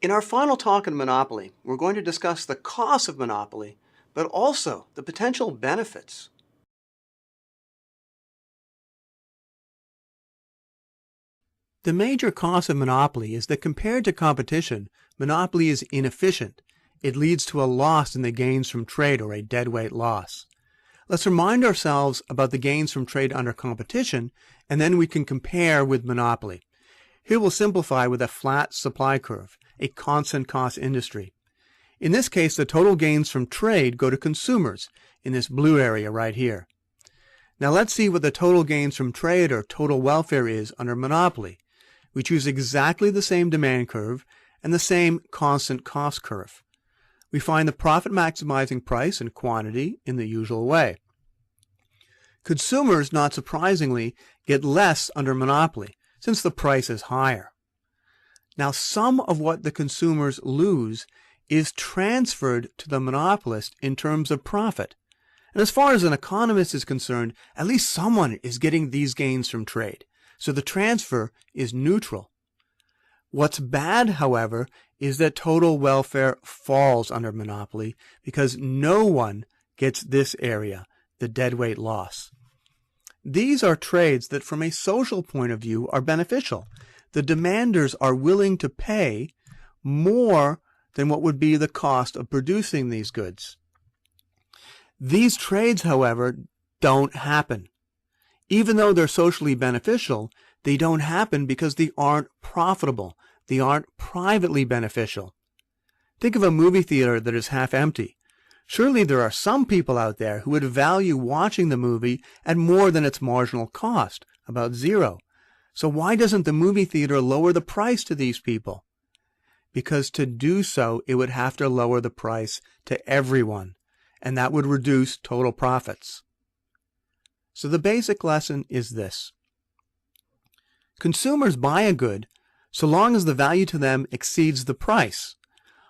In our final talk on monopoly, we're going to discuss the costs of monopoly, but also the potential benefits. The major cost of monopoly is that compared to competition, monopoly is inefficient. It leads to a loss in the gains from trade, or a deadweight loss. Let's remind ourselves about the gains from trade under competition, and then we can compare with monopoly. Here we'll simplify with a flat supply curve, a constant cost industry. In this case, the total gains from trade go to consumers in this blue area right here. Now let's see what the total gains from trade, or total welfare, is under monopoly. We choose exactly the same demand curve and the same constant cost curve. We find the profit maximizing price and quantity in the usual way. Consumers, not surprisingly, get less under monopoly since the price is higher. Now, some of what the consumers lose is transferred to the monopolist in terms of profit. And as far as an economist is concerned, at least someone is getting these gains from trade. So the transfer is neutral. What's bad, however, is that total welfare falls under monopoly because no one gets this area, the deadweight loss. These are trades that from a social point of view are beneficial. The demanders are willing to pay more than what would be the cost of producing these goods. These trades, however, don't happen. Even though they're socially beneficial, they don't happen because they aren't profitable. They aren't privately beneficial. Think of a movie theater that is half empty. Surely there are some people out there who would value watching the movie at more than its marginal cost, about zero. So why doesn't the movie theater lower the price to these people? Because to do so, it would have to lower the price to everyone, and that would reduce total profits. So the basic lesson is this. Consumers buy a good so long as the value to them exceeds the price.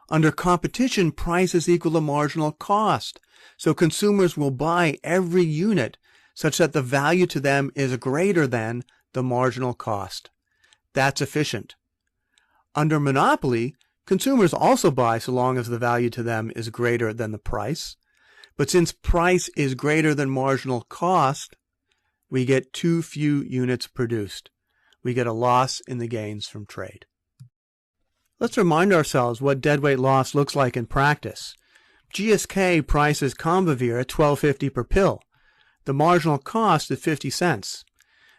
Under competition, price is equal to marginal cost, so consumers will buy every unit such that the value to them is greater than the marginal cost. That's efficient. Under monopoly, consumers also buy so long as the value to them is greater than the price. But since price is greater than marginal cost, we get too few units produced. We get a loss in the gains from trade. Let's remind ourselves what deadweight loss looks like in practice. GSK prices Combivir at $12.50 per pill. The marginal cost is 50 cents.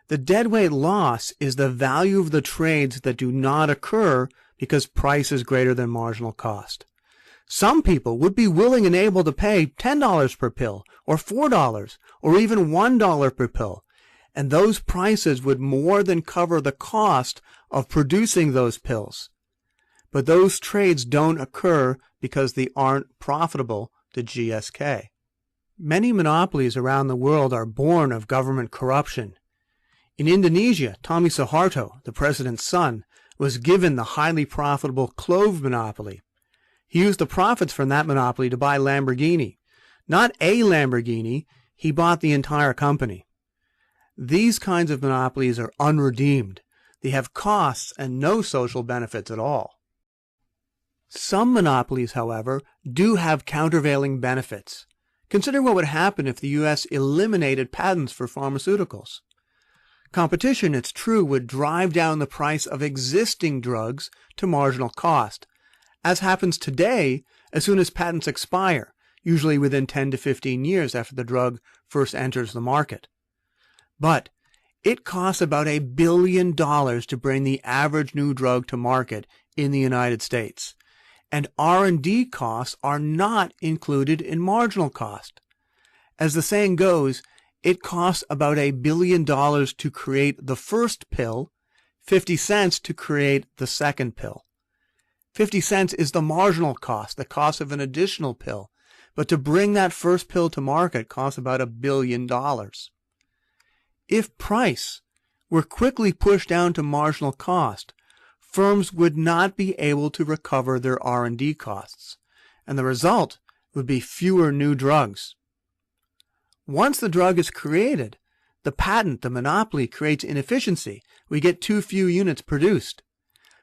The deadweight loss is the value of the trades that do not occur because price is greater than marginal cost. Some people would be willing and able to pay $10 per pill, or $4, or even $1 per pill, and those prices would more than cover the cost of producing those pills. But those trades don't occur because they aren't profitable to GSK. Many monopolies around the world are born of government corruption. In Indonesia, Tommy Soeharto, the president's son, was given the highly profitable clove monopoly. He used the profits from that monopoly to buy Lamborghini. Not a Lamborghini, he bought the entire company. These kinds of monopolies are unredeemed. They have costs and no social benefits at all. Some monopolies, however, do have countervailing benefits. Consider what would happen if the U.S. eliminated patents for pharmaceuticals. Competition, it's true, would drive down the price of existing drugs to marginal cost, as happens today as soon as patents expire, usually within 10 to 15 years after the drug first enters the market. But it costs about $1 billion to bring the average new drug to market in the United States. And R&D costs are not included in marginal cost. As the saying goes, it costs about $1 billion to create the first pill, 50 cents to create the second pill. 50 cents is the marginal cost, the cost of an additional pill. But to bring that first pill to market costs about $1 billion. If price were quickly pushed down to marginal cost, firms would not be able to recover their R&D costs, and the result would be fewer new drugs. Once the drug is created, the patent, the monopoly, creates inefficiency. We get too few units produced.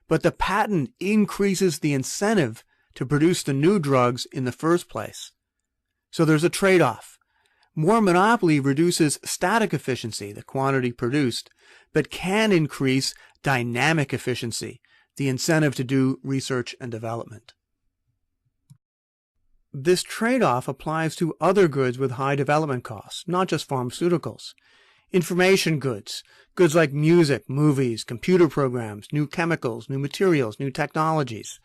but the patent increases the incentive to produce the new drugs in the first place. So there's a trade-off. More monopoly reduces static efficiency, the quantity produced, but can increase dynamic efficiency, the incentive to do research and development. This trade-off applies to other goods with high development costs, not just pharmaceuticals. Information goods, goods like music, movies, computer programs, new chemicals, new materials, new technologies.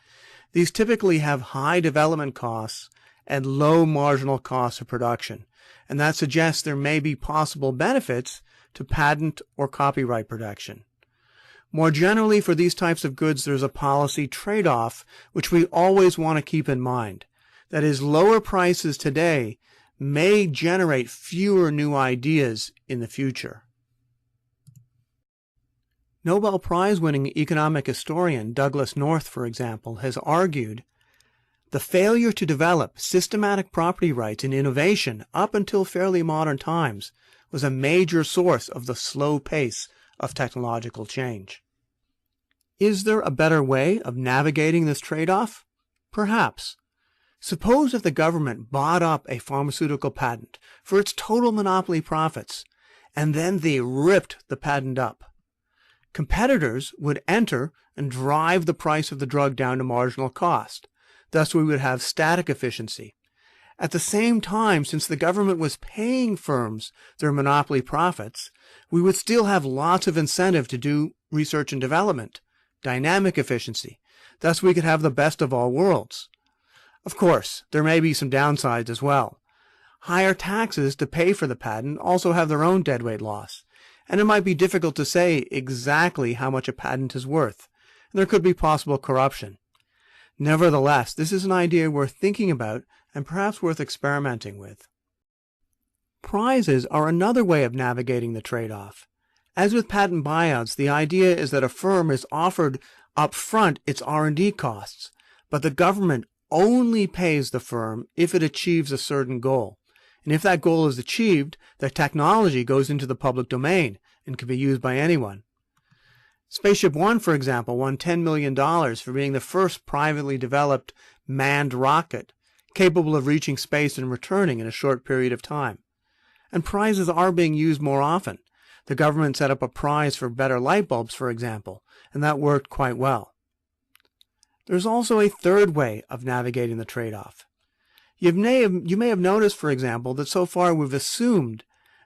These typically have high development costs and low marginal costs of production, and that suggests there may be possible benefits to patent or copyright protection. More generally, for these types of goods, there's a policy trade-off which we always want to keep in mind. That is, lower prices today may generate fewer new ideas in the future. Nobel Prize-winning economic historian Douglas North, for example, has argued the failure to develop systematic property rights in innovation up until fairly modern times was a major source of the slow pace of technological change. Is there a better way of navigating this trade-off? Perhaps. Suppose if the government bought up a pharmaceutical patent for its total monopoly profits, and then they ripped the patent up. Competitors would enter and drive the price of the drug down to marginal cost. Thus, we would have static efficiency. At the same time, since the government was paying firms their monopoly profits, we would still have lots of incentive to do research and development, dynamic efficiency. Thus, we could have the best of all worlds. Of course, there may be some downsides as well. Higher taxes to pay for the patent also have their own deadweight loss, and it might be difficult to say exactly how much a patent is worth, and there could be possible corruption. Nevertheless, this is an idea worth thinking about and perhaps worth experimenting with. Prizes are another way of navigating the trade-off. As with patent buyouts, the idea is that a firm is offered upfront its R&D costs, but the government only pays the firm if it achieves a certain goal. And if that goal is achieved, the technology goes into the public domain and can be used by anyone. Spaceship One, for example, won $10 million for being the first privately developed manned rocket capable of reaching space and returning in a short period of time. And prizes are being used more often. The government set up a prize for better light bulbs, for example, and that worked quite well. There's also a third way of navigating the trade-off. You may have noticed, for example, that so far we've assumed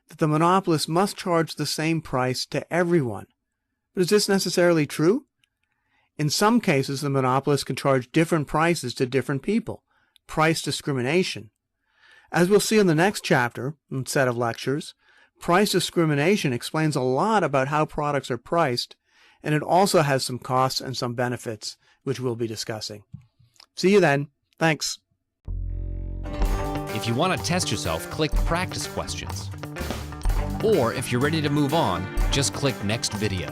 that the monopolist must charge the same price to everyone. But is this necessarily true? In some cases, the monopolist can charge different prices to different people, price discrimination. As we'll see in the next chapter and set of lectures, price discrimination explains a lot about how products are priced, and it also has some costs and some benefits, which we'll be discussing. See you then. Thanks. If you want to test yourself, click Practice Questions. Or if you're ready to move on, just click Next Video.